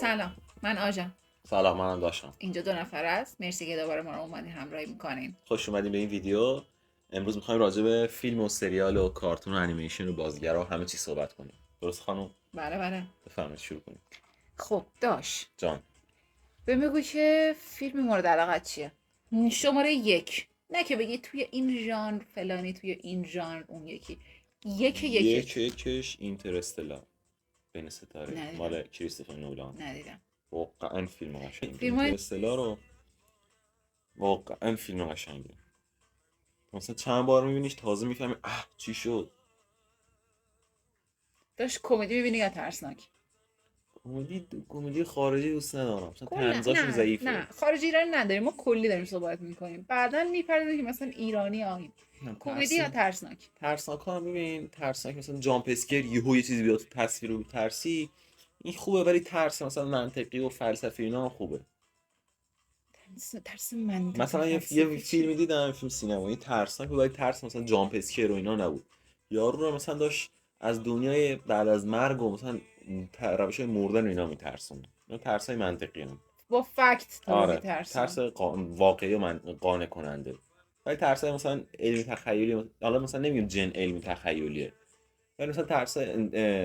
سلام، من آژم. سلام، منم داشتم. اینجا 2 نفر است. مرسی که دوباره ما رو اومدین همراهی میکنین. خوش اومدین به این ویدیو. امروز میخوایم راجع به فیلم و سریال و کارتون و انیمیشن و بازیگرا و همه چی صحبت کنیم. درست خانم؟ بله. بفرمایید شروع کنیم. خب داش جان. بگو که فیلم مورد علاقت چیه؟ شماره 1. نه که بگی توی این ژانر فلانی، توی این ژانر اون یکی. یکش اینترستلار بین ستاره ندیدم. مال کریستوفر نولان. ندیدم. واقعا فیلم قشنگه. فیلم اینترستلار رو واقعا فیلم قشنگه. مثلا چند بار میبینیش تازه میفهمی چی شد. داش کمدی میبینی یا ترسناک؟ کمدی خارجی دوست ندارم. مثلا طنزاشون ضعیفه. نه خارجی ایرانی نداریم، ما کلی داریم صحبت میکنیم. بعداً میپردازیم که مثلا ایرانی آییم. کمدی یا ترسناک؟ ترسناک ها ببین، ترسناک مثلا جامپ اسکر یهو یه چیزی بیاد تو تصویر رو ترسی، این خوبه، ولی ترس مثلا منطقی و فلسفی اینا هم خوبه. ترس منطقی مثلا یه فیلمی دیدم، فیلم سینمایی ترسناک بود، ولی ترس مثلا جامپ اسکر و اینا نبود. یارو رو مثلا داشت از دنیای بعد از مرگ و مثلا روش‌های مردن و اینا میترسونه. اینا ترسای منطقی هم. با فکت تو رو آره، میترسن. ترس واقعی و قانع کننده. ولی ترسای مثلا علمی تخیلی، حالا مثلا نمیگم جن علمی تخیلیه، ولی مثلا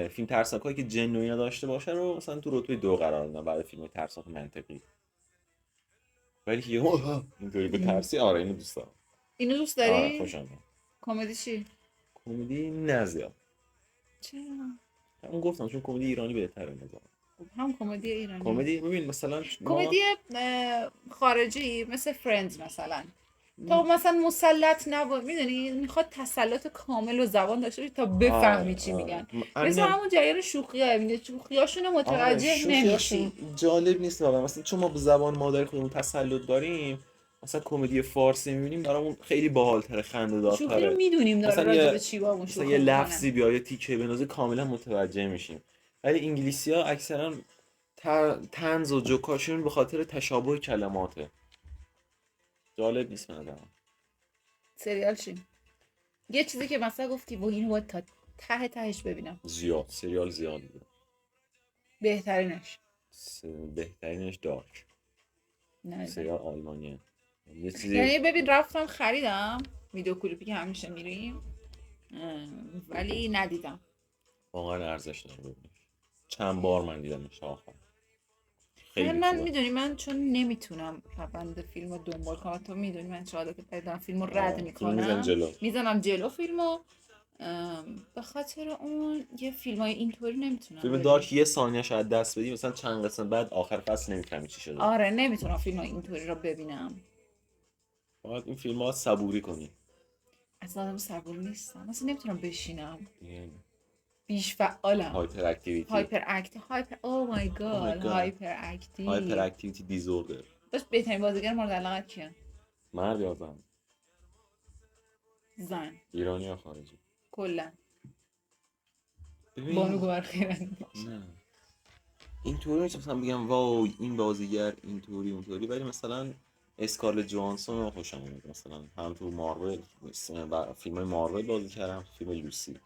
فیلم ترسناکایی که جن و اینا داشته باشه رو مثلا تو رتبه 2 قرار میدن بعد فیلم ترسناک منطقی. ولی که اینطوری به ترسی، آره اینو دوست دارم. اینو دوست آره داری؟ خوشم میاد. کمدی چی؟ کمدی نه زیاد. چرا؟ همون گفتم چون کمدی ایرانی بهتره نظرم. خب هم کمدی ایرانی. کمدی ببین مثلا کمدی خارجی مثل فرندز مثلا. تا مثلا مسلط نبود، میدونی میخواد تسلط کامل و زبان داشته باشی تا بفهمی چی میگن. مثلا همون جریان شوخی‌ها، میگه شوخیاشون متوجه نمیشی. جالب نیست واقعا. مثلا چون ما به زبان مادری خودمون تسلط داریم، مثلا کمدی فارسی میبینیم برامون خیلی باحال‌تره، خنده‌دارتره. شوخی رو میدونیم داره راجع به چی با اون مثلا شوخی یه میکنن. لفظی بیا، یه تیکه بنازه کاملا متوجه میشیم. ولی انگلیسی‌ها اکثرا طنز و جوکاشون به خاطر تشابه کلماته. جالب نیست به نظرم. سریال چی؟ یه چیزی که مثلا گفتی و اینو باید تا تهش ببینم. سریال زیاد بود. بهترینش دارک. نه سریال آلمانیه. یه چیزی یعنی ببین رفتم خریدم ویدیو کلیپی که همیشه میریم، ولی ندیدم. واقعا ارزش داره ببینیش. چند بار من دیدمش آخر. خیلی من خوبه. میدونی من چون نمیتونم روند فیلم رو دنبال کنم، تو میدونی من چه عادت پیدا فیلم رو رد میکنم، میزنم جلو فیلمو. به خاطر اون یه فیلم های اینطوری نمیتونم. فیلم دارک یه ثانیه شاید دست بدی، مثلا چند قسمت بعد آخر فصل نمیفهمی چی شده. آره نمیتونم فیلم های اینطوری رو ببینم. باید این فیلم ها صبوری کنی. اصلا آدم صبور نیستم، مثلا نمیتونم بشینم. بیش فعالم. هایپر اکتیویتی دیزوردر. باش بهترین بازیگر مورد علاقت کیه؟ مرد یا زن؟ زن. ایرانی یا خارجی؟ کلا. ببین بانو گوهرخیرانی. نه اینطوری نیست مثلا بگم واو این بازیگر اینطوری اونطوری، ولی مثلا اسکارلت جوانسون رو خوشم اومد. مثلا هم تو مارول، فیلم های مارول بازی کردم، فیلم لوسی.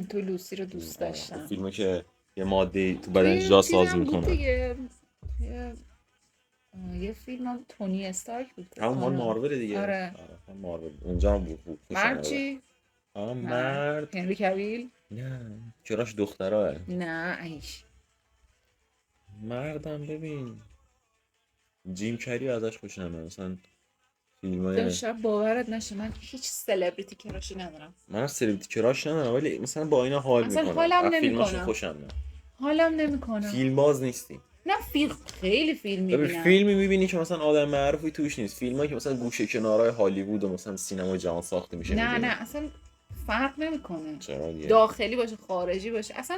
تو لوسی رو دوست داشتم. فیلمی که یه ماده تو بدن جا ساز میکنه. یه فیلم هم تونی استارک بود. همون مال مارول دیگه. آره مارول اونجا هم بود. مرد چی؟ مرد هنری کویل؟ نه کراش دختراه. نه ایش مردم ببین جیم کری ازش خوشم میاد. مثلا فیلمای داشتم باورت نشه من هیچ سلبریتی کراشی ندارم. من سلبریتی کراش ندارم، ولی مثلا با اینا حال میکنم. اصلا حالم فیلماشون خوشم میاد. حالم نمیکنم. فیلم باز نیستیم. نه خیلی فیلم میبینم. فیلمی میبینی که مثلا آدم معروفی توش نیست. فیلمایی که مثلا گوشه کنارهای هالیوود و مثلا سینمای جهان ساخته میشه. نه اصلا فرق نمیکنه. چرا دیگه؟ داخلی باشه خارجی باشه. اصلا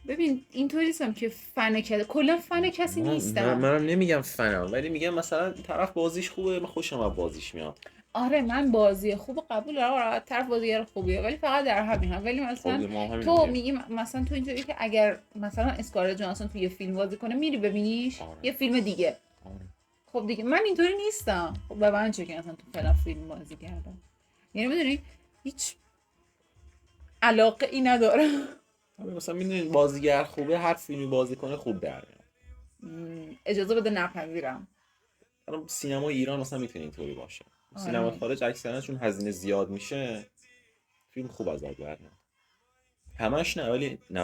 ببین اینطوری نیستم که فن کلا فن کسی نیستم. منم نمیگم فنم، ولی میگم مثلا طرف بازیش خوبه، من خوشم از بازیش میاد. آره من بازی خوب قبول دارم، طرف بازیگر خوبیه، ولی فقط در همین هم. ولی مثلا تو میگی مثلا تو اینطوری که اگر مثلا اسکارلت جانسون تو یه فیلم بازی کنه میری ببینیش. یه فیلم دیگه. خب دیگه من اینطوری نیستم. خب به من چه که مثلا تو فلان فیلم بازی کردم، یعنی میدونی هیچ علاقه ای ندارم. مثلا میدونید بازیگر خوبه، هر فیلمی بازی کنه خوب در میاد. اجازه بده نپذیرم. الان سینما ایران مثلا میتونه اینطوری باشه. آره. سینما خارج اکثرا چون هزینه زیاد میشه فیلم خوب از آب در میاد. همش نه ولی 90%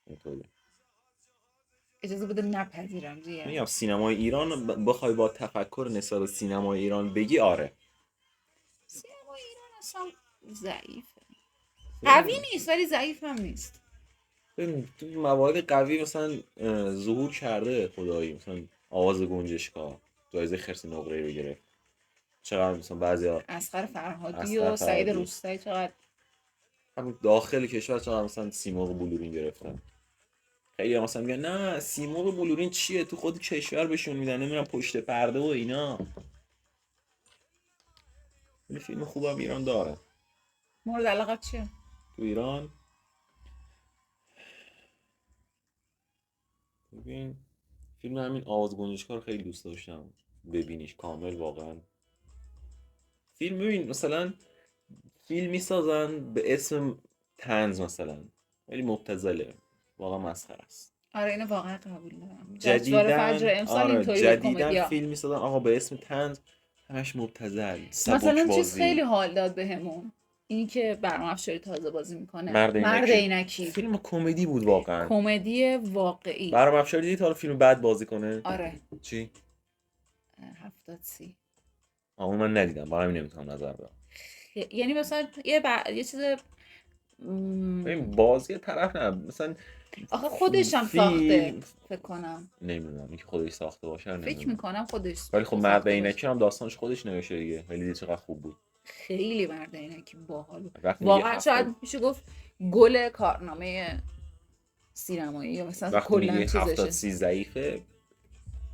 اینطوری. اجازه بده نپذیرم دیگه. میگم سینمای ایران بخوای با تفکر نسبت به سینمای ایران بگی آره. سینمای ایران اصلا ضعیفه. قوی نیست ولی ضعیف هم نیست. ببین تو موارد قوی مثلا ظهور کرده خدایی، مثلا آواز گنجشکا جایزه خرس نقره‌ای رو گرفت. چقدر مثلا بعضیا اصغر فرهادی و سعید روستایی چقدر همون داخل کشور چقدر مثلا سیمرغ بلورین گرفتن. خیلی مثلا میگن نه سیمرغ بلورین چیه، تو خود کشور بهشون میدن نمیرن پشت پرده و اینا. ولی فیلم خوبم ایران داره. مورد علاقت چیه؟ تو ایران ببین فیلم همین آواز گنجشکا رو خیلی دوست داشتم ببینیش کامل واقعا. فیلم ببین مثلا فیلم میسازن به اسم طنز مثلا ولی مبتذله، واقعا مسخره است. آره اینو واقعا قبول دارم. جدیدن فجر امسال آره اینطوری جدیدن فیلم میسازن آقا به اسم طنز همش مبتذل سبک مثلا بازی. چیز خیلی حال داد بهمون این که برام افشاری تازه بازی میکنه مرد عینکی. فیلم کمدی بود واقعا، کمدی واقعی. برام افشاری دیدی تا حالا فیلم بعد بازی کنه؟ آره چی 70 اون من ندیدم برام نمیتونم نظر بدم. یعنی مثلا یه چیز ببین بازی طرف نه مثلا آخه خودش هم ساخته فکر کنم. نمیدونم اینکه خودش ساخته باشه نمیدونم. فکر میکنم خودش. ولی خب مرد عینکی هم داستانش خودش نوشته دیگه. ولی دیگه چقدر خوب بود. خیلی مرد عینکی باحال بود. واقعا شاید میشه گفت گل کارنامه سینمایی یا مثلا کلا چیزشه. 70 30 ضعیفه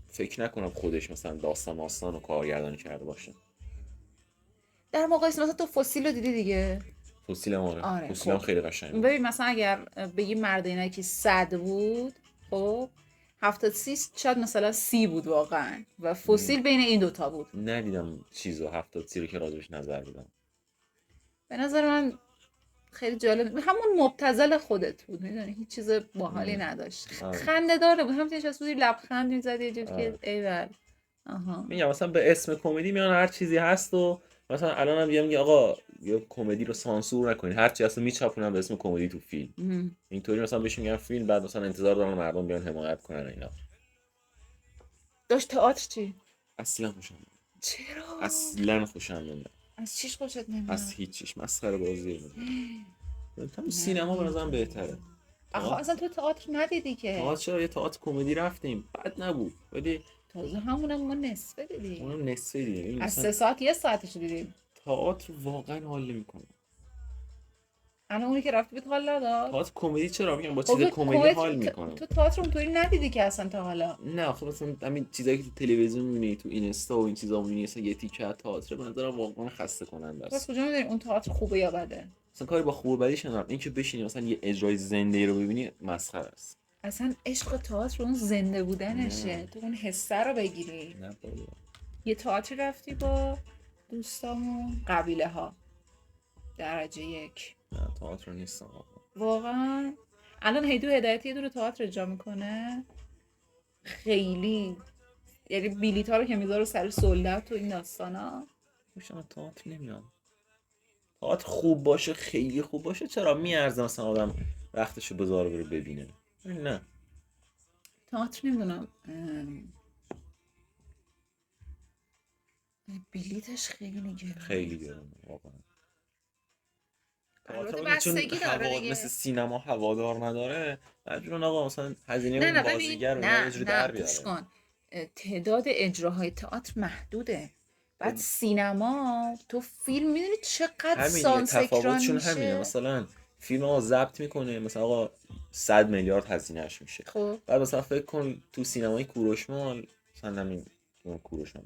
فکر نکنم خودش مثلا داستان و کارگردانی کرده باشه. در مقایسه مثلا تو فسیل رو دیدی دیگه. فسیل آره فسیل هم خیلی قشنگه. ببین مثلا اگر بگی مرد عینکی 100 بود خب 70 شاید مثلا 30 بود واقعا و فسیل بین این دوتا بود. ندیدم چیزو 70 رو که راجبش نظر بدم. به نظر من خیلی جالب همون مبتذل خودت بود میدونی هیچ چیز باحالی نداشت. خنده داره بود همین چیز بودی لبخند میزدی یه جوری که ایول. میگم مثلا به اسم کمدی میان هر چیزی هست و مثلا الان هم میگم آقا یا کمدی رو سانسور نکنید هر چی هست میچاپونن به اسم کمدی تو فیلم. اینطوری مثلا بهش میگن فیلم بعد مثلا انتظار دارن مردم بیان حمایت کنن اینا. داشت تئاتر چی؟ اصلا خوشم نمیاد. چرا؟ اصلا خوشم نمیاد. از چیش خوشت نمیاد؟ از هیچیش مسخره بازیه. من سینما به نظرم بهتره. آخه اصلا تو تئاتر ندیدی که. تئاتر چرا یه تئاتر کمدی رفتیم بد نبود ولی تازه همونم ما نصفه دیدیم. اونم نصفه دیدیم. از 3 ساعت 1 ساعتش دیدیم. تئاتر واقعا حال نمیکنه. الان اونی که رفتی بود حال نداد. تئاتر کمدی چرا میگم با چیز کمدی حال میکنه. تو تئاتر اونطوری ندیدی که اصلا تا حالا. نه خب مثلا همین چیزایی که تو تلویزیون میبینی تو اینستا و این چیزا میبینی مثلا یه تیکه تئاتر به نظرم واقعا خسته کننده است. پس کجا میدونی اون تئاتر خوبه یا بده؟ مثلا کاری با خوب و بدیش ندارم. این که بشینی مثلا یه اجرای زنده رو ببینی مسخره است. اصلا عشق تئاتر اون زنده بودنشه. تو اون حسه رو بگیری. نه بابا. یه تئاتر رفتی با دوستامون قبیله ها درجه 1. نه تئاتر نیستم واقعا. الان هیدو هدایتی یه دونه تئاتر اجرا میکنه خیلی یعنی بلیط ها رو که میذاره سر سولت و این داستانا. خوشم تئاتر نمیاد. تئاتر خوب باشه خیلی خوب باشه چرا میارزه مثلا آدم وقتشو بذاره بره ببینه. نه تئاتر نمیدونم بلیتش خیلی گرونه. خیلی گرونه واقعا. البته بستگی داره دیگه. مثل سینما هوادار نداره مجبورن آقا مثلا هزینه اون بازیگر رو یه جوری در بیاره. گوش کن تعداد اجراهای تئاتر محدوده. بعد سینما تو فیلم میدونی چقدر سانس اکران میشه. همینه مثلا فیلم آقا ضبط میکنه مثلا آقا 100 میلیارد هزینه‌اش میشه. خب بعد مثلا فکر کن تو سینمای کوروشمال مثلا همین کوروشمال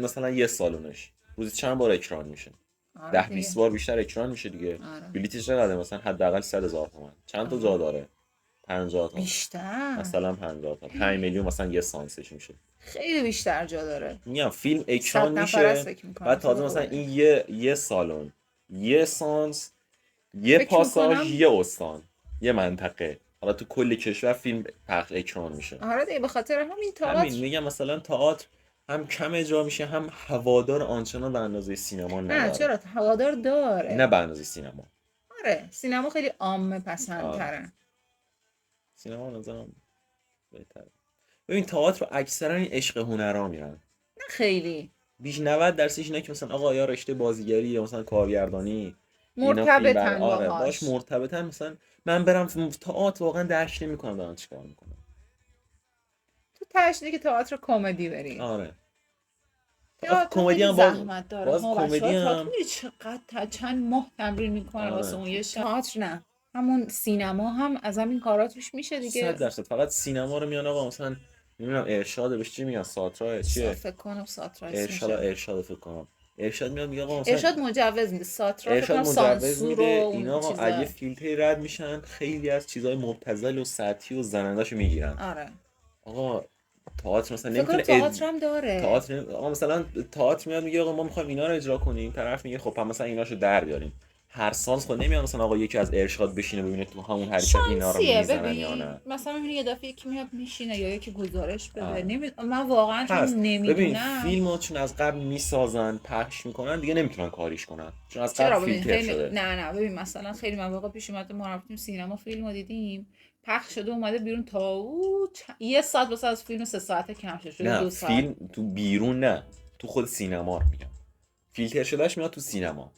مثلا یه سالونش روزی چند بار اکران میشه. 10-20 بار بیشتر اکران میشه دیگه. بلیتش چقدره مثلا حداقل 100,000 تومان. چند تا جا داره؟ 50 تا بیشتر مثلا 50 تا 5 میلیون مثلا یه سانسش میشه. خیلی بیشتر جا داره. میگم فیلم اکران میشه بعد تازه مثلا این یه سالن یه سانس یه پاساژ یه استان یه منطقه، حالا تو کل کشور فیلم پخش اکران میشه. آره دیگه، به خاطر همین تئاتر همین میگم مثلا تئاتر هم کم اجرا میشه، هم هوادار آنچنان به اندازه سینما نداره. نه چرا هوادار داره، نه به اندازه سینما. آره سینما خیلی عامه پسندتره. سینما نظرم بهتره. ببین تئاتر اکثرا این عشق هنرا میرن. نه خیلی بیش 90% اینا که مثلا آقا یا رشته بازیگری یا مثلا کارگردانی مرتبطن آره باش مرتبطن. مثلا من برم تئاتر واقعا درک نمی‌کنم دارن چیکار میکنن. تو تشنه که تئاتر کمدی بری. آره کمدی هم زحمت داره. باز کمدی هم چقدر چند ماه تمرین میکنه واسه اون یه تئاتر. نه همون سینما هم از همین کارا توش میشه دیگه. 100%. فقط سینما رو میان آقا مثلا نمیدونم ارشاد بهش چی میگن، ساترا چیه؟ فکر کنم ساترا ارشاد فکر کنم. ارشاد میاد میگه آقا مثلا ارشاد مجوز میده، ساترا فکر کنم سانسور و اینا آقا اگه فیلتری رد میشن خیلی از چیزای مبتذل و سطحی و زننده‌شو میگیرن. آره آقا تئاتر مثلا نمیتونه تئاتر هم داره. تئاتر آقا مثلا تئاتر میاد میگه آقا ما میخوایم اینا رو اجرا کنیم، طرف میگه خب مثلا ایناشو در بیاریم. هر سال خود نمیاد مثلا آقا یکی از ارشاد بشینه ببینه تو همون حرکت اینا رو میزنن یا نه. مثلا میبینی یه دفعه یکی میاد میشینه یا یکی گزارش بده. من واقعا چون نمیدونم. ببین فیلمو چون از قبل میسازن پخش میکنن دیگه نمیتونن کاریش کنن چون از قبل فیلتر شده. نه ببین مثلا خیلی مواقع پیش اومده ما رفتیم سینما فیلمو دیدیم پخش شده اومده بیرون تا یه ساعت واسه از فیلم 3 ساعته کم شده. نه 2 ساعت فیلم تو بیرون نه تو خود سینما رو میگم. فیلتر شدهش میاد تو سینما.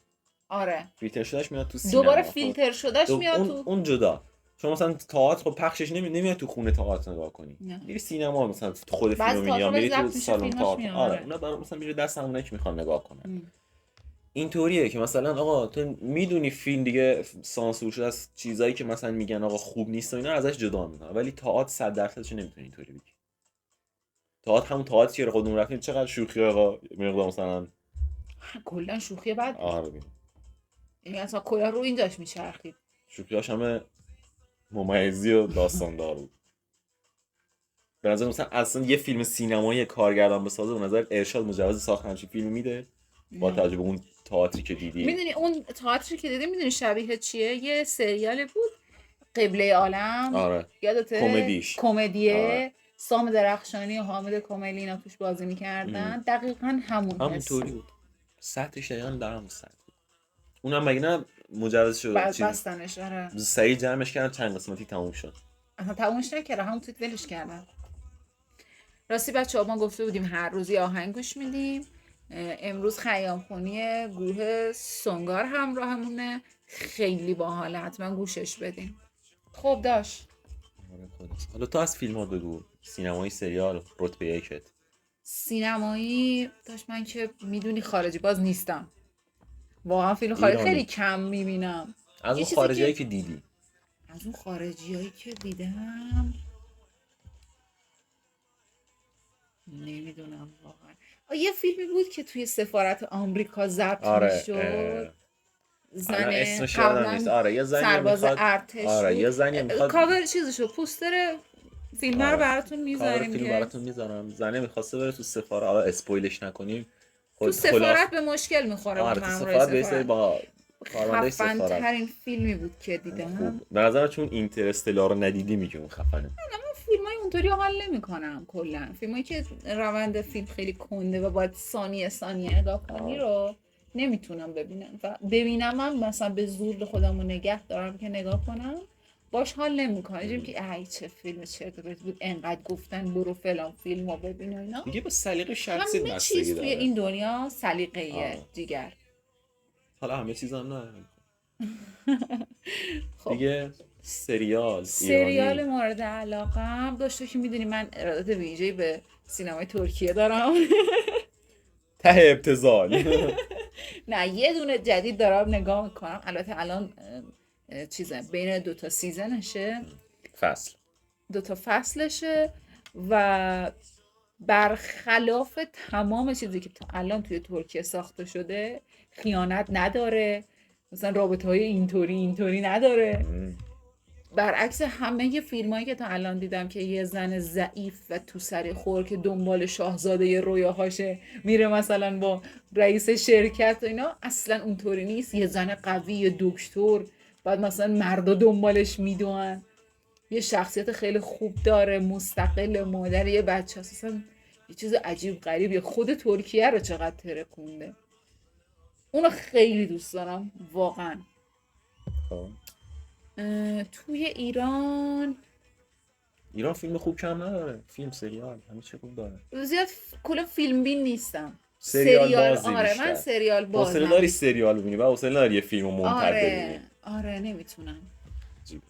آره فیلتر شدهش میاد تو سینما. دوباره فیلتر شدهش میاد تو اون جدا. چون مثلا تئاتر خب پخشش نمیاد تو خونه تئاتر نگاه کنی. میری سینما مثلا خود فیلمو میبینی یا میری تو سالن تئاتر. آره اونا برای مثلا میره دست همونایی که میخوان نگاه کنن. اینطوریه که مثلا آقا تو میدونی فیلم دیگه سانسور شده از چیزایی که مثلا میگن آقا خوب نیست و اینا ازش جدا میکنن، ولی تئاتر 100% نمیتونی اینطوری بگی. تئاتر همون تئاتریه خودمون رفتیم چقدر شوخی آقا مقدار مثلا کلا شوخی بعد. آره یعنی اصلا کلا رو این داشت میچرخید. شوخیاش همه ممیزی و داستاندار بود. به نظر مثلا اصلا یه فیلم سینمایی کارگردان بسازه به نظر ارشاد مجوز ساخت همچین فیلم میده با توجه به اون تئاتری که دیدی؟ میدونی اون تئاتری که دیدی میدونی شبیه چیه؟ یه سریال بود قبله عالم. آره یادته؟ کمدیه. آره. سام درخشانی و حامد کمیلی اینا توش بازی میکردن. دقیقاً همونطوری بود. سطحش دقیقاً در همون سطح بود. اونم مگه نه مجوز شد بستنش. آره سریع جمعش کردن چند قسمتی تموم شد. اصلا تمومش نکردن همون توی ولش کردن. راستی بچه‌ها ما گفته بودیم هر روز یه آهنگ گوش میدیم. امروز خیامخونی گروه سونگار همراهمونه، خیلی باحاله، حتما گوشش بدیم. خب داش حالا تو از فیلم ها بگو، سینمایی، سریال، رتبه یکت. سینمایی داش من که میدونی خارجی باز نیستم واقعا، فیلم خارجی خیلی کم میبینم. از اون خارجیایی که دیدی؟ از اون خارجیایی که دیدم نمیدونم واقعا. یه فیلمی بود که توی سفارت آمریکا ضبط میشد. زن اسمش یادم نیست. آره یه زنی سرباز ارتش. آره یه زنی میخواد کاور چیزشو پوستر فیلم رو براتون میذاریم که فیلم براتون میذارم. زنه میخواسته بره تو سفارت، حالا اسپویلش نکنیم. تو سفارت به مشکل میخوره. آره تو سفارت بیسته با کارمندای سفارت. خفن‌ترین فیلمی بود که دیدم. به نظرم چون اینترستلار رو ندیدی میگه اون خفنه. من فیلمای اونطوری حال نمی‌کنم کلا. فیلمایی که روند فیلم خیلی کنده و باید ثانیه نگاه کنی رو نمیتونم ببینم. و ببینم من مثلا به زور خودمو نگه دارم که نگاه کنم باش حال نمی‌کنم. اینجوری که ای چه فیلم چرت و پرت بود انقدر گفتن برو فلان فیلمو ببین و اینا. دیگه با سلیقه شخصی بستگی داره. همه چیز توی این دنیا سلیقه‌ایه دیگر. حالا همه چیز هم نه. خب. دیگه سریال مورد علاقم داشته که میدونی من ارادت ویژه‌ای به سینمای ترکیه دارم. ته ابتذال. نه یه دونه جدید دارم نگاه میکنم. البته الان چیزه بین 2 سیزنشه، 2 فصلشه و برخلاف تمام چیزی که تا الان توی ترکیه ساخته شده خیانت نداره، مثلا رابطه‌های اینطوری نداره. برعکس همه فیلمایی که تا الان دیدم که یه زن ضعیف و تو سر خور که دنبال شاهزاده رویاهاشه میره مثلا با رئیس شرکت و اینا، اصلا اونطوری نیست. یه زن قوی، یه دکتر بعد مثلا مردا دنبالش میدونن، یه شخصیت خیلی خوب داره، مستقل، مادر یه بچه هست، اصلا یه چیز عجیب غریبیه. خود ترکیه رو چقدر ترکونده. اونو خیلی دوست دارم واقعا. خب توی ایران فیلم خوب کم نداره، فیلم سریال همه چی خوب داره. زیاد کلا فیلم بین نیستم. سریال بازی آره بیشتر. من سریال بازم. حوصله داری سریال ببینی و حوصله نداری یه فیلمو منتظر ببینی. آره نمیتونم. عجیب.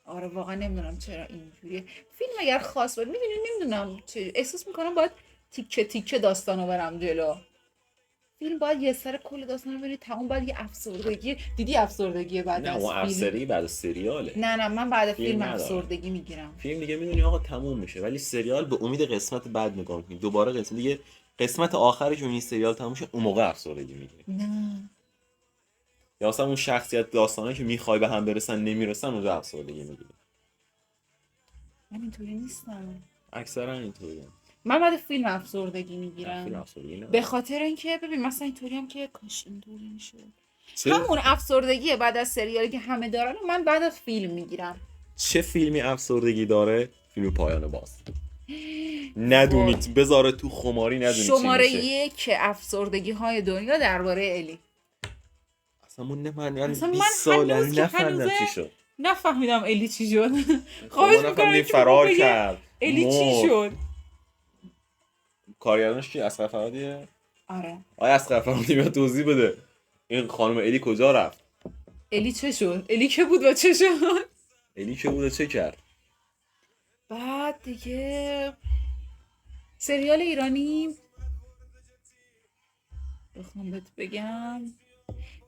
آره واقعا نمیدونم چرا اینجوریه. فیلم اگر خاص بود نمیدونم چه احساس میکنم باید تیکه تیکه داستانو برم جلو. فیلم باید یه سر کل داستانو بری تمام، باید یه افسردگی. دیدی افسردگی بعد از فیلم؟ نه اون افسردگی بعد از سریاله. نه من بعد فیلم ندارم. افسردگی میگیرم. فیلم دیگه میدونی آقا تموم میشه، ولی سریال به امید قسمت بعد نگاه میکنی، دوباره قسمت دیگه، قسمت آخرش اون سریال تموم شه، اون موقع افسردگی میگیری. نه یا اصلا اون شخصیت داستانه که میخوای به هم برسن نمیرسن، اونجا افسردگی میگیری. من اینطوری نیستم. اکثرا اینطوریه. من بعد فیلم افسردگی میگیرم. فیلم افسردگی نه. به خاطر اینکه ببین مثلا اینطوری هم که کاش اینطوری میشد. چه؟ همون افسردگیه بعد از سریالی که همه دارن، من بعد از فیلم میگیرم. چه فیلمی افسردگی داره؟ فیلم پایان باز. ندونید بذاره تو خماری، ندونید شماره 1 افسردگی های دنیا درباره الی. اصلا من 20 سال نفهمیدم چی شد. نفهمیدم الی چی شد. خواهش میکنم فرار کرد. الی چی شد؟ کارگردانش کی؟ اصغر فرهادیه؟ آره. آیا اصغر فرهادی بیا توضیح بده این خانم الی کجا رفت؟ الی چه شد؟ الی که بود و چه شد؟ الی که بود و چه کرد؟ بعد دیگه سریال ایرانی بخوام بهت بگم،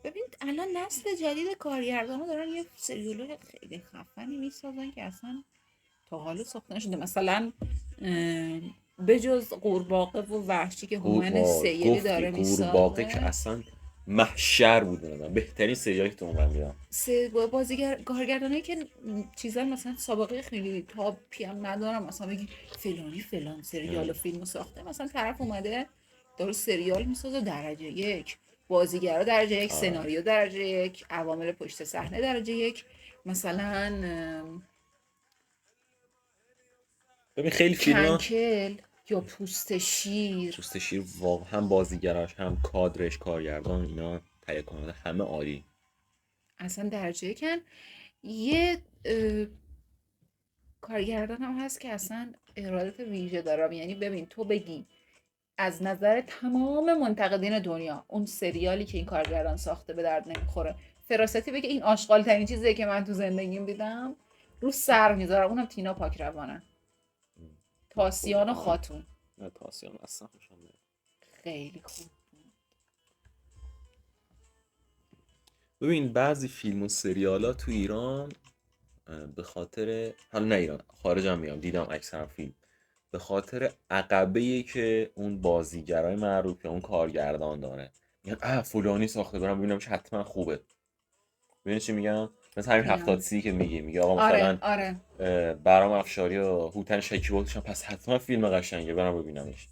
ببین الان نسل جدید کارگردانا دارن یه سریال خیلی خفنی میسازن که اصلا تا حالا ساخته نشده. مثلا بجز قورباغه و وحشی که هومن سیدی داره میسازه. قورباغه که اصلا محشر بود، بهترین سریالی که تو عمرم دیدم. کارگردانایی که چیزا مثلا سابقه خیلی تاپی هم ندارم، مثلا بگی فلان سریال و فیلمو ساخته، مثلا طرف اومده داره سریال میسازه درجه 1، بازیگرا درجه 1، سناریو درجه 1، عوامل پشت صحنه درجه 1. مثلا ببین خیلی فیلم کنکل یا پوست شیر واقعا هم بازیگراش هم کادرش، کارگردان، اینا تهیه کننده همه عالی، اصلا درجه کن. یه کارگردان هم هست که اصلا ارادت ویژه دارم، یعنی ببین تو بگی از نظر تمام منتقدین دنیا اون سریالی که این کارگردان ساخته به درد نمیخوره، فراستی بگه این آشغال ترین چیزیه که من تو زندگیم دیدم، رو سر میذارم. اونم تینا پاکروانه. تاسیان و خاتون. نه تاسیان اصلا خوشم نمیاد. خیلی خوب. ببین بعضی فیلم و سریالا تو ایران به خاطر، حالا نه ایران، خارج هم میام دیدم اکثر فیلم، به خاطر عقبه‌ای که اون بازیگرای معروف یا اون کارگردان داره، میگن فلانی ساخته، برام ببینمش حتما خوبه. ببین چی میگم؟ مثلا همین 70 که میگه آقا مثلا برام افشاری و هوتن شکیباتشون، پس حتما فیلم قشنگه برام ببینمش.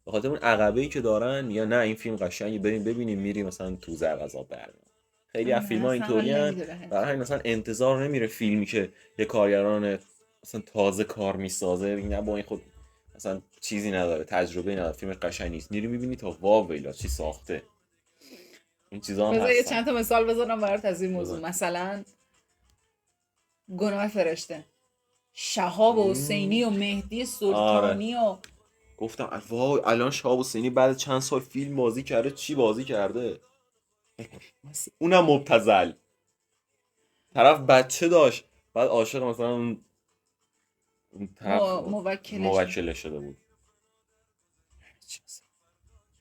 به خاطر اون عقبه‌ای که دارن میگن نه این فیلم قشنگه بریم ببینیم، میری مثلا تو زر عذاب برمیاد. خیلی از فیلم‌ها اینطوریان، برای همین مثلا انتظار نمیره فیلمی که یه کارگردان مثلا تازه کار میسازه نه با این خود مثلا چیزی نداره، تجربه نداره، فیلم قشنگ نیست، میری میبینی تا واو ویلا چی ساخته. این چیزا هم هست. چند تا مثال بزنم برات از این موضوع. مثلا گناه فرشته، شهاب حسینی و مهدی سلطانی و گفتم واو الان شهاب حسینی بعد چند سال فیلم بازی کرده، چی بازی کرده؟ اونم مبتذل، طرف بچه داشت بعد عاشق مثلا اون طرف موکلش شده بود.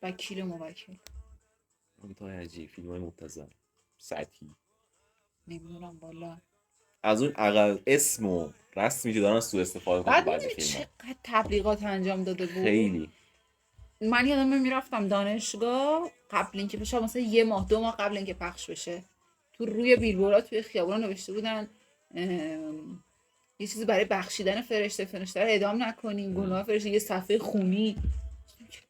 وکیل موکل. اون تا عجیب فیلم های مبتذل سطحی نمیدونم والا. از اون عقل اسم و رسمی که دارن سوء استفاده کنن. بعد میدونی چقدر تبلیغات انجام داده بود؟ خیلی. من یادمه میرفتم دانشگاه قبل اینکه بشه، مثلا 1 ماه 2 ماه قبل اینکه پخش بشه، تو روی بیلبورد توی خیابون نوشته بودن یه چیزی برای بخشیدن فرشته رو اعدام نکنین، گناه فرشته، یه صفحه خونی.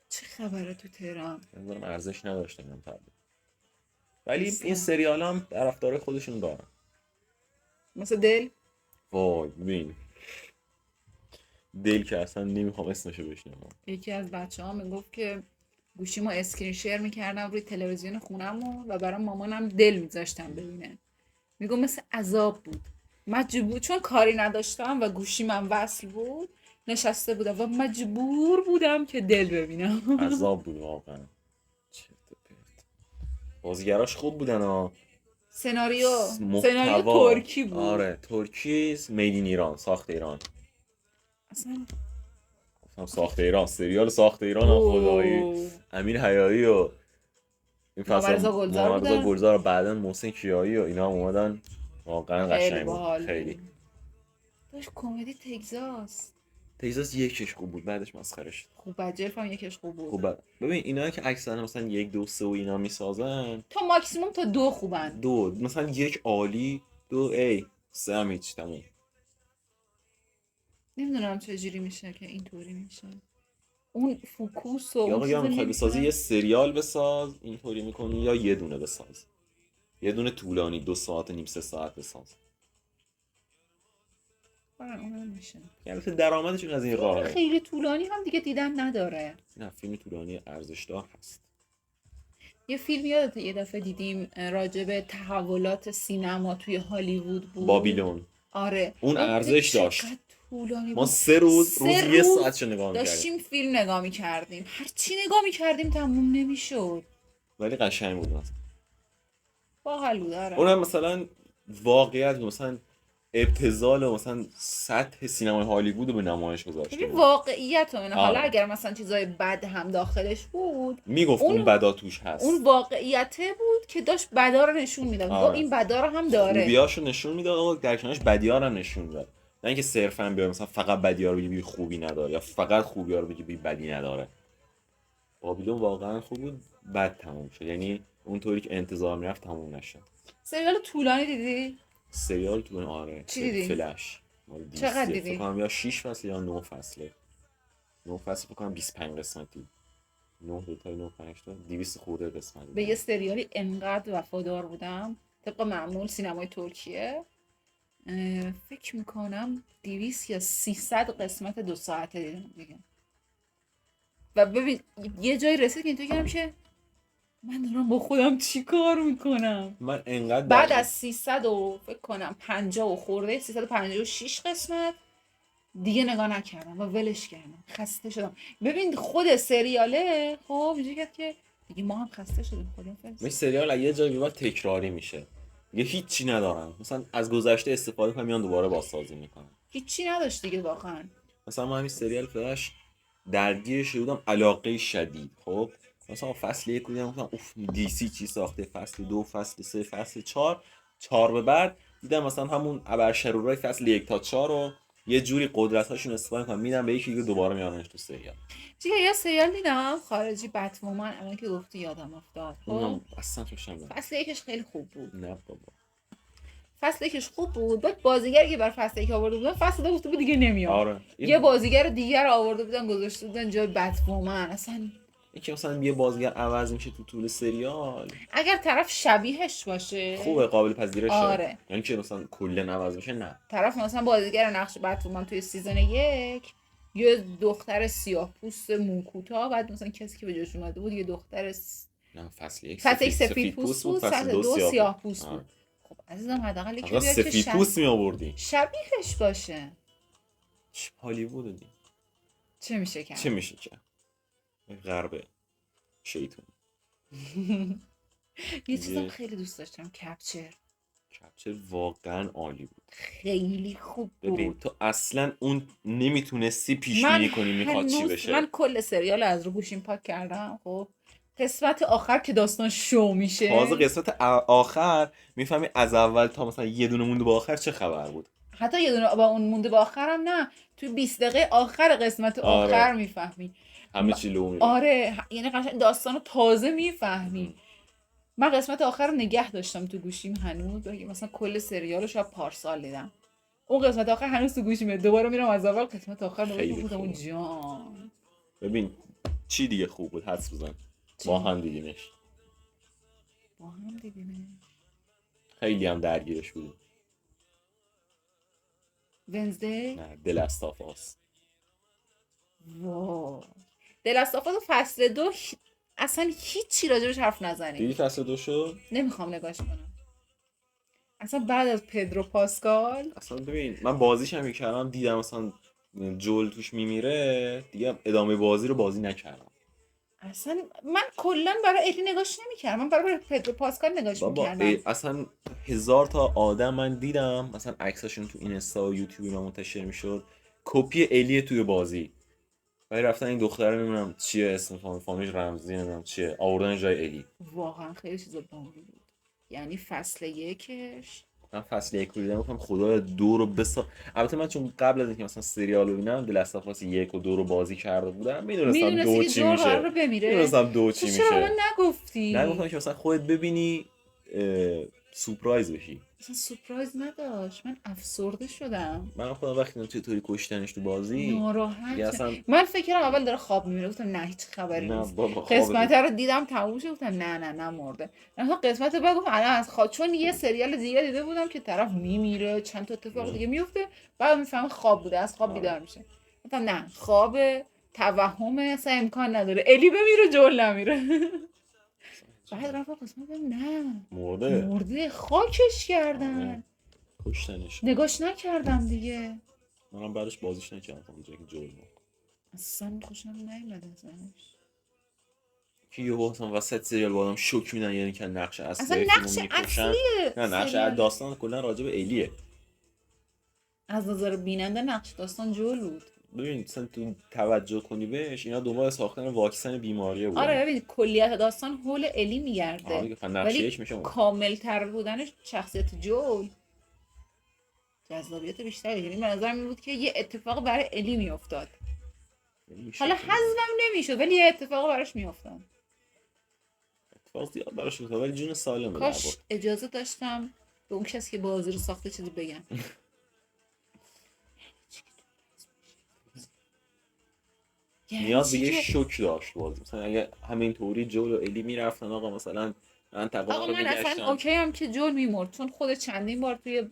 چه خبره تو تهران؟ نمیدونم ارزش نداشته من تبلیغ. ولی این سریال هم طرفدار خودشون دارن. مثل دل. وای ببین دل که اصلا نمیخوام اسمشو بشنوم. یکی از بچه‌ها میگفت که گوشیمو اسکرین شیر میکردم روی تلویزیون خونم و برای مامانم دل میذاشتم ببینه. میگم مثل عذاب بود. مجبور چون کاری نداشتم و گوشیمم وصل بود نشسته بودم و مجبور بودم که دل ببینم. عذاب بود واقعا. چرت و پرت. بازیگراش خوب بودن ها. سناریو محتوا ترکی بود. آره ترکی میدین ایران، ساخت ایران. اصلا گفتم ساخت ایران، سریال ساخت ایران هم خدایی. امین حیایی و این محمد رضا گلزار و بعدن محسن کیایی و اینا هم اومدن. واقعا قشنگ بود. خیلی داشت کمدی تگزاس یکش خوب بود، بعدش مسخره شد. خوب بجرف هم یکش خوب بود. خوب ببین اینا که اکثرا مثلا 1 2 3 و اینا میسازن تا ماکسیموم تا 2 خوبن. 2 مثلا 1 عالی 2 ای 3 هم هیچ تموم. نمیدونم چجوری میشه که اینطوری میشه. اون فوکوس و اون یا میخوای بسازی یه سریال بساز اینطوری میکنی، یا یه دونه بساز، یه دونه طولانی 2 ساعت و نیم 3 ساعت بساز. اون میشه. یعنی درآمدشون از این راهه. خیلی طولانی هم دیگه دیدن نداره. نه فیلم طولانی ارزشدار هست. یه فیلم یادته یه دفعه دیدیم راجع به تحولات سینما توی هالیوود بود. بابیلون. آره اون ارزش داشت. طولانی ما 3 روز یه ساعتشو نگاه می‌کردیم. داشتیم فیلم نگاه می‌کردیم. هر چی نگاه می‌کردیم تموم نمی‌شد. ولی قشنگ بود مثلا. باحال بود. آره. اونم مثلا واقعیت مثلا ابتذال و مثلا سطح سینمای هالیوود رو به نمایش گذاشته بود. واقعیت و اینا. حالا اگر مثلا چیزای بد هم داخلش بود میگفت اون بدا توش هست. اون واقعیته بود که داشت بدا رو نشون میداد. این بدا رو هم داره. خوبیاشو نشون میداد و در کنارش بدی‌ها رو نشون میداد. نه اینکه صرفا بیاد مثلا فقط بدی‌ها رو بگی خوبی نداره یا فقط خوبی‌ها رو بگی بدی نداره. بابیلون واقعا خوب بود، بد تموم شد. یعنی اونطوری که انتظار میرفت تموم نشد. سریال طولانی دیدی؟ سریال طولانی آره. چی دیدی؟ فلش. چقدر دیدی؟ فکر کنم یا 6 فصل یا 9 فصله. 9 فصل فکر کنم 25 قسمتی. 9 تا 9 5 تا 200 خورده قسمت. به یه سریالی انقدر وفادار بودم طبق معمول سینمای ترکیه. فکر میکنم 200 یا 300 قسمت 2 ساعته دیدم دیگه. و ببین یه جایی رسید که اینطوری کردم که من دارم با خودم چی کار میکنم. من انقدر بعد از 300 و فکر کنم 50 و خورده 356 قسمت دیگه نگاه نکردم و ولش کردم. خسته شدم. ببین خود سریاله خب اینجوری کرد که دیگه ما هم خسته شدیم. خدافظ. این سریال یه جایی به بعد تکراری میشه. دیگه هیچی ندارن. مثلا از گذشته استفاده کنن میان دوباره بازسازی میکنن. هیچی نداشت دیگه واقعا. مثلا من همین سریال فلاش درگیرش بودم علاقه شدید. خب مثلا فصل 1 بودم گفتم اوف دی سی چی ساخته، فصل 2 فصل 3 فصل 4 به بعد دیدم مثلا همون ابرشرورای فصل 1 تا 4 رو یه جوری قدرتاشون استفاده کنم میدم به یکی دیگه دوباره میارنش تو سریال. یه سریال دیدم خارجی بت‌وومن الان که گفتی یادم افتاد. اونم اصلا توش نمیاد. فصل 1ش خیلی خوب بود. نه بابا. فصل 1ش خوب بود. بعد بازیگری که بر فصل 1 آورده بودن فصل 2 گفته بود دیگه نمیاد. آره. یه بازیگر دیگر آورده بودن گذاشته بودن جای بت‌وومن. اصلا اینکه مثلا یه بازیگر عوض میشه تو طول سریال اگر طرف شبیهش باشه خوبه قابل پذیرشه. آره. یعنی که مثلا کلا عوض میشه نه. طرف مثلا بازیگر نقش بت‌وومن توی سیزن 1 یه دختر سیاه پوست موکوتا، بعد مثلا کسی که به جاش اومده بود یه دختر نه فصل 1 سفید پوست بود، فصل 2 سیاه پوست بود. خب عزیزم حداقل یکی بیاد که سفید پوست می آوردی شبیهش باشه. هالیوود دی چه میشه کرد؟ چه میشه کرد؟ غربه شیطون. یه چیزم خیلی دوست داشتم، کپچر واقعا عالی بود. خیلی خوب بود. ببین تو اصلا اون نمیتونستی پیش بینی کنی میخواد چی بشه. من کل سریال از رو گوشیم پاک کردم. خب قسمت آخر که داستان شو میشه، تازه قسمت آخر میفهمی از اول تا مثلا یه دونه مونده با آخر چه خبر بود. حتی یه دونه با اون مونده با آخرم نه، توی 20 دقیقه آخر قسمت آخر میفهمی همه چی لو میره. آره یعنی قشنگ داستانو تازه میفهمی. من قسمت آخر رو نگه داشتم تو گوشیم هنوز، مثلا کل سریالو شاید پارسال دیدم. اون قسمت آخر هنوز تو گوشیمه، دوباره میرم از اول قسمت آخر رو بودم. جان ببین چی دیگه خوب بود حدس بزن. با هم دیدیمش. خیلی هم درگیرش بودیم. ونزدی؟ نه دلستافاس. واو دلستافاس فصل 2 اصلا هیچی راجبش حرف نزنیم. دیدی فصل 2 شد؟ نمیخوام نگاش کنم اصلا. بعد از پدرو پاسکال اصلا ببین من بازیش هم میکردم دیدم مثلا جول توش میمیره دیگه ادامه بازی رو بازی نکردم. اصلا من کلا برای الی نگاش نمیکردم، من برای پدرو پاسکال نگاش بابا میکردم. اصلا 1000 تا آدم من دیدم مثلا عکساشون تو اینستا و یوتیوب اینا منتشر میشد کپی الی توی بازی، ولی رفتن این دختره نمیدونم چیه اسم فامیلش رمزی نمیدونم چیه آوردن جای الی. واقعا خیلی چیز باحالی بود. یعنی فصل یکش من فصل 1 رو دیدم گفتم خدایا 2 رو البته من چون قبل از اینکه مثلا سریال رو ببینم دلستافاس 1 و 2 رو بازی کرده بودم میدونستم میدونستی 2 که چی جور قرار میشه. رو بمیره. میدونستم 2 تو چی چرا میشه. من نگفتی؟ نگفتم که مثلا خودت ببینی سورپرایز بشی. اصلا سورپرایز نداشت. من افسرده شدم. من خودم وقتی دیدم چطوری کشتنش تو بازی ناراحت اصلا من فکرم اول داره خواب میبینه، گفتم نه هیچ خبری نه نیست. بابا خوابه قسمت رو دیدم تموم شد، گفتم نه مرده. نه قسمت بعد گفتم الان از خواب، چون یه سریال دیگه دیده بودم که طرف میمیره چند تا اتفاق دیگه میفته بعد میفهمم خواب بوده، از خواب بیدار میشه. گفتم نه خواب توهمه، اصلا امکان نداره الی بمیره جول نمیره. بعد رفت قسمت نه مرده خاکش کردن. کشتنش. نگاش نکردم دیگه. منم بعدش بازیش نکردم اونجایی که جول مرد. اصلا خوشم نیومد ازش. که یه مثلا وسط سریال با آدم شوک میدن یعنی که نقش اصلی اصلا فیلمو نقش میکشن. اصلیه نه نقش داستان کلا راجع به الیه. از نظر بیننده نقش داستان جول بود. ببین مثلا تو توجه کنی بهش اینا دنبال ساختن واکسن بیماریه بودن. آره ببین کلیت داستان حول الی میگرده ولی کامل تر بودنش شخصیت جول جذابیت بیشتری. یعنی به نظر می بود که یه اتفاق برای الی میافتاد، حالا حذفم نمیشد ولی یه اتفاق براش میافتاد. اتفاق زیاد براش میافتاد ولی جون سالمه. کاش اجازه داشتم به اون کسی که بازی رو ساخته چیزی بگم. نیاز به یه شوک داشت بازی. مثلا اگه همین طوری جول و الی میرفتن آقا مثلا من اصلا اوکی هم که جول میمرد، چون خود چندین بار توی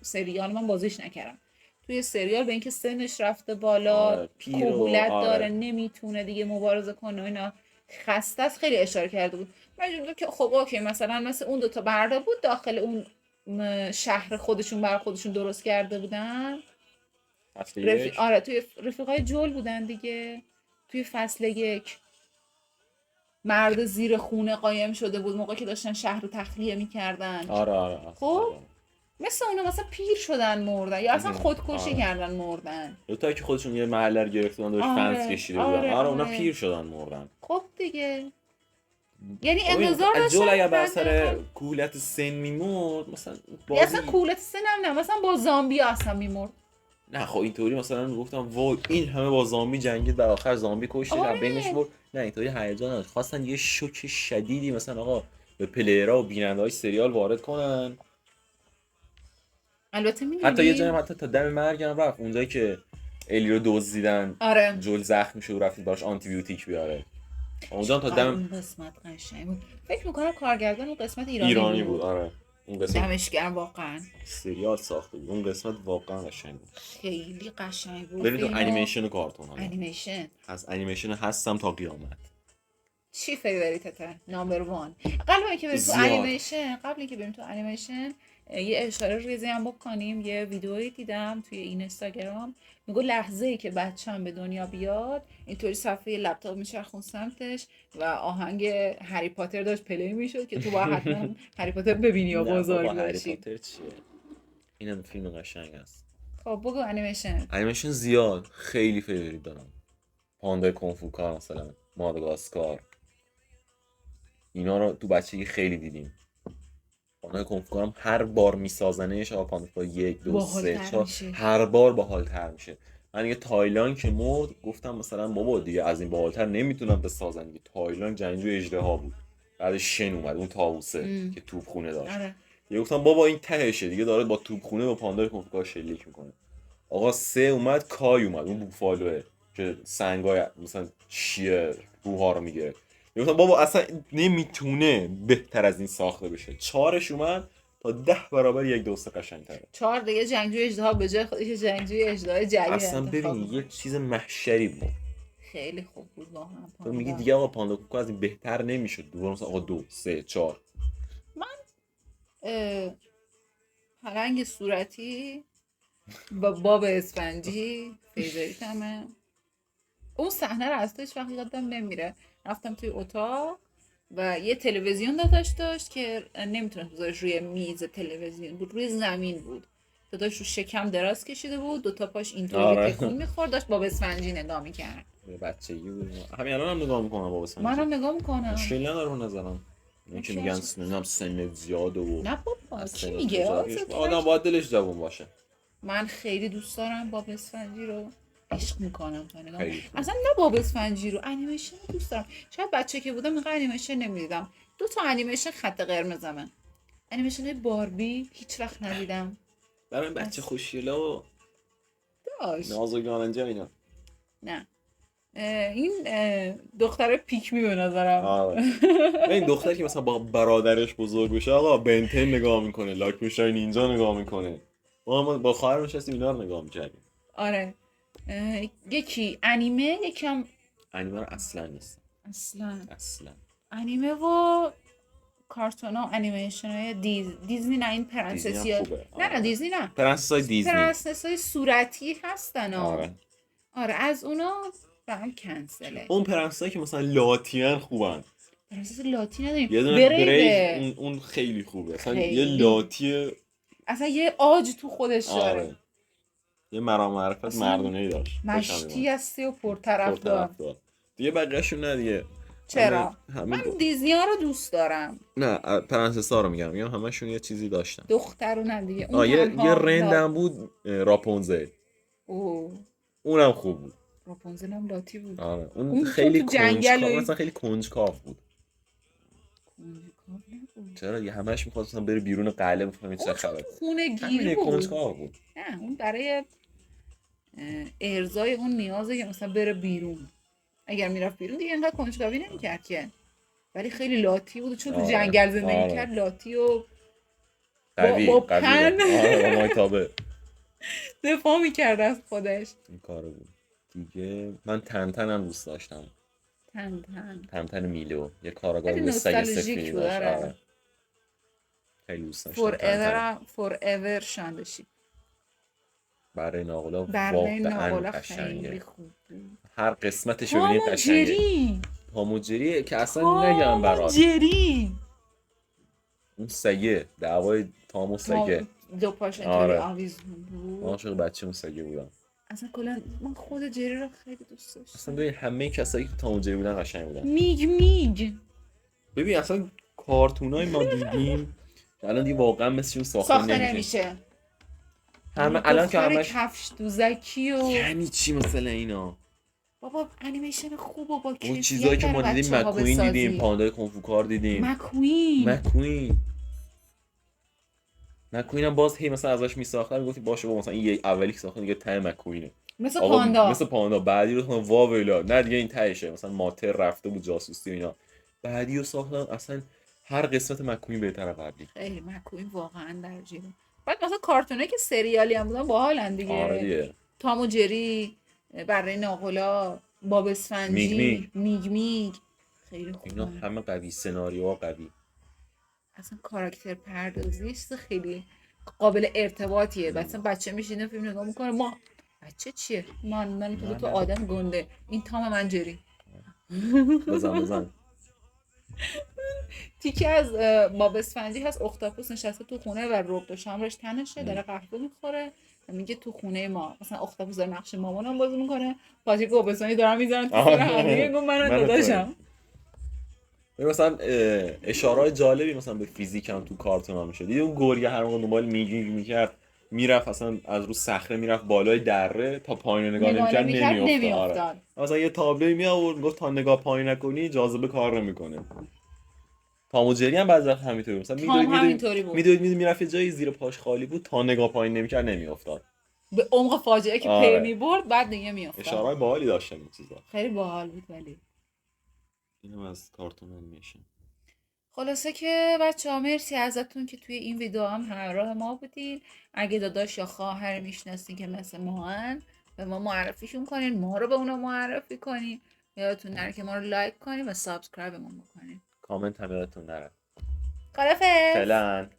سریال من بازیش نکردم، توی سریال به اینکه سنش رفته بالا کهولت داره نمیتونه دیگه مبارزه کنه و اینا خسته است خیلی اشاره کرده بود. من که خب اوکی مثلا مثل اون دوتا برده بود داخل اون شهر خودشون برای خودشون درست کرده بودن. آره توی رفیقای جول بودن دیگه. توی فصل 1 مرد زیر خونه قایم شده بود موقعی که داشتن شهر رو تخلیه میکردن. آره خب مثل اونا مثلا پیر شدن مردن یا اصلا خودکشی کردن مردن. دوتایی که خودشون یه محله رو گرفتن داشت فنس کشیده بودن. اونا پیر شدن مردن. خب دیگه یعنی انتظار داشتن جول اگر بر سر کولت سن میمرد مثلا بازی اصلا کولت سن هم نه مثلا با زامبی اصلا میمرد. نه خب اینطوری مثلا گفتم وای این همه با زامبی جنگید بر آخر زامبی کشته در بینش برد. نه اینطوری هیجان نداشت. خواستن یه شوک شدیدی مثلا آقا به پلیرها و بیننده‌های سریال وارد کنن. البته میدونی حتی یه جایی حتی تا دم مرگم رفت اونجایی که الی رو دزدیدن. جول زخم شد و رفتید براش آنتی بیوتیک بیاره. اونجا تا دم اون قسمت قشنگ بود. فکر می‌کنم کارگردان اون قسمت ایرانی بود. آره اون قسمت دمش گرم واقعا سریال ساخته بود. اون قسمت واقعا قشنگ بود. خیلی قشنگ بود. برید تو انیمیشن و کارتون. انیمیشن از انیمیشن هستم تا قیامت. چی فیوریتته؟ نمبر 1 قبل اینکه بریم تو انیمیشن یه اشاره ریزی هم بکنیم. یه ویدئویی دیدم توی اینستاگرام میگه لحظه‌ای که بچه‌م به دنیا بیاد اینطوری صفحه لپتاپ میچرخون سمتش و آهنگ هری پاتر داشت پلی میشد که تو با حتما هری پاتر ببینی یا بزرگ باشی. هری پاتر چیه؟ اینم فیلم قشنگ است. خب بگو انیمیشن زیاد خیلی فیوریت دارم. پاندای کنفوکا مثلا ماداگاسکار اینا رو تو بچگی خیلی دیدیم. پاندای کنفوکا هم هر بار میسازنش پاندای 1 2 3 4 هر بار باحال‌تر میشه. من دیگه تایلند که مرد گفتم مثلا بابا دیگه از این باحال‌تر نمیتونم بسازن دیگه. تایلند جنگجو اژدها بود. بعد شن اومد اون طاووسه که توپخونه داشت. دیگه گفتم بابا این تهشه دیگه داره با توپخونه با پاندای کنفوکا شلیک میکنه. آقا 3 اومد کای اومد اون بوفالوه که سنگای مثلا چیه روها رو میگیره. گفتم بابا اصلا نمیتونه بهتر از این ساخته بشه. 4ش اومد تا 10 برابر 1 2 3 قشنگ‌تره. 4 دیگه جنگجوی اژدها به جای خودش جنگجوی اژدهای جلی اصلا ببین یه چیز محشری بود. خیلی خوب بود واقعا. تو میگی دیگه آقا پاندا کوکو از این بهتر نمیشد. دوباره مثلا آقا 2 3 4. من پلنگ صورتی با باب اسفنجی فیوریتمه. اون صحنه رو از تو هیچ وقت یادم نمیره. رفتم توی اتاق و یه تلویزیون داشت که نمیتونست بذارش روی میز تلویزیون بود، روی زمین بود. داداش رو شکم دراز کشیده بود، 2 تا پاش اینطوری تکون میخورد، داشت باب اسفنجی نگاه میکرد. بچگی بود. همین الانم نگاه میکنم باب اسفنجی. منم نگاه میکنم. مشکلی نداره به نظرم. این که میگن نمیدونم سن زیاده و نه بابا کی میگه؟ آدم باید دلش جوون باشه. من خیلی دوست دارم باب اسفنجی رو، عشق میکنم تا نگاه. اصلا نه باب اسفنجی رو، انیمیشن رو دوست دارم. شاید بچه که بودم اینقدر انیمیشن نمیدیدم. 2 تا انیمیشن خط قرمزمه. انیمیشن باربی هیچ وقت ندیدم. برای بچه خوشگله و داشت نازوگاننجه اینا. نه این دختر پیکمی به نظرم. این دختر که مثلا با برادرش بزرگ بشه آقا بنتن نگاه میکنه، لاک میشای نینجا نگاه میکنه. ما با خواهر نشستیم اینا رو نگاه میکردیم. آره یکی انیمه، یکم انیمه رو اصلا نیست. اصلا انیمه و کارتون ها انیمیشن های دیزنی. نه این پرنسسی ها. نه دیزنی نه، پرنسس های دیزنی، پرنسس های صورتی هستن. آره از اونا برام کنسله. اون پرنسس هایی که مثلا لاتین خوبن. پرنسس لاتی نداریم. یه دونه بریو اون خیلی خوبه. اصلا یه لاتی اصلا یه آج تو خودش داره. یه معرفت مردونه‌ای داشت. مشتی هستی و پرطرفدار. دیگه بقیه‌شون نه دیگه. چرا؟ من دیزنی ها رو دوست دارم. نه پرنسس ها رو میگم همشون یه چیزی داشتن. دخترو نه دیگه. اون یه رندم بود، راپونزل. اونم خوب بود. راپونزل هم لاتی بود. آره اون خیلی کنجکاو، مثلا خیلی کنجکاو بود. چرا دیگه همش می‌خواست مثلا بره بیرون قلعه بفهمه چه خبره. خونه گیری بود. کنجکاو بود. نه اون برای ارضای اون نیازه که مثلا بره بیرون. اگر میرفت بیرون دیگه انقدر کنجکاوی نمی‌کرد که. ولی خیلی لاتی بود چون تو جنگل زندگی می‌کرد. لاتی و با پن مایتابه دفاع می‌کرد از خودش. این کارو بود. دیگه من تنتنم دوست داشتم. تنتن میلو یه کاراگاه بود سگ سفید داشت. خیلی دوست داشتم. فور شاندشی. برای ناقلا واقعا خیلی خوب بود. هر قسمتش رو ببینید قشنگه. تاموجری که اصلا نگم برات. اون سگه دعوای تام و سگه. 2 پاش اینطوری آویز بود. من عاشق بچه اون سگه بودم. اصلا کلا من خود جری رو خیلی دوست داشتم. اصلا ببین همه کسایی که تام و جری بودن قشنگ بودن. میگ ببین اصلا کارتونای ما دیدیم الان دیگه واقعا مثل اون ساخته نمیشه. همه الان که همش کفش دوزکی و یعنی چی مثلا اینا. بابا انیمیشن خوب و با کیفیت. اون چیزایی که ما دیدیم مکوین دیدیم، پاندای کنفوکار دیدیم. مکوین هم باز هی مثلا ازش میساختن میگفتی باشه با مثلا این اولی که ساختن دیگه ته مکوینه. مثل پاندا بعدی رو ساختن واویلا نه دیگه این تهشه. مثلا ماتر رفته بود جاسوسی اینا. بعدی رو ساختن اصلا هر قسمت مکوین بهتره قبلی. خیلی مکوین واقعا درجه. بعد مثلا کارتونه که سریالی هم بودن باحالن دیگه. آره دیگه. تام و جری، برای ناقلا، باب اسفنجی، میگ خیلی خوب. اینا همه قوی، سناریوها قوی. اصلا کاراکتر پردازیش خیلی قابل ارتباطیه. مثلا بچه میشینه فیلم نگاه میکنه ما بچه چیه؟ من تو آدم گنده. این تام من جری. بزن تیکه از باب اسفنجی هست. اختاپوس نشسته تو خونه و ربط و شامرش تنشه داره قهوه میخوره و میگه تو خونه ما. مثلا اختاپوس داره نقش مامانم بازی میکنه. پاتیک باب اسفنجی دارن میذارن تو سر هم دیگه. گفت من داداشم. مثلا اشاره‌های جالبی مثلا به فیزیک هم تو کارتون ها میشه. دیدی اون گوریه هر موقع دنبال میکرد میرفت اصلا از رو صخره میرفت بالای دره تا پایین نگاه نمیکرد نمیافتاد. مثلا یه تابلوی می آورد میگفت تا نگاه پایین نکنی جاذبه کار نمیکنه. تام و جری هم بعضی وقت همینطوری بود. مثلا میدوید میرفت یه جایی زیر پاش خالی بود تا نگاه پایین نمیکرد نمیافتاد. به عمق فاجعه که پی میبرد بعد دیگه میافتاد. اشاره‌های باحالی داشتن این چیزا. خیلی باحال بود. ولی اینم از کارتون انیمیشن. خلاصه که بچه‌ها مرسی ازتون که توی این ویدیو هم همراه ما بودین. اگه داداش یا خواهر میشناسین که مثل ما هن به ما معرفیشون کنین، ما رو به اونا معرفی کنین. یادتون نره که ما رو لایک کنین و سابسکرایبمون بکنین. کامنت هم یادتون نره. خدافظ. فعلا.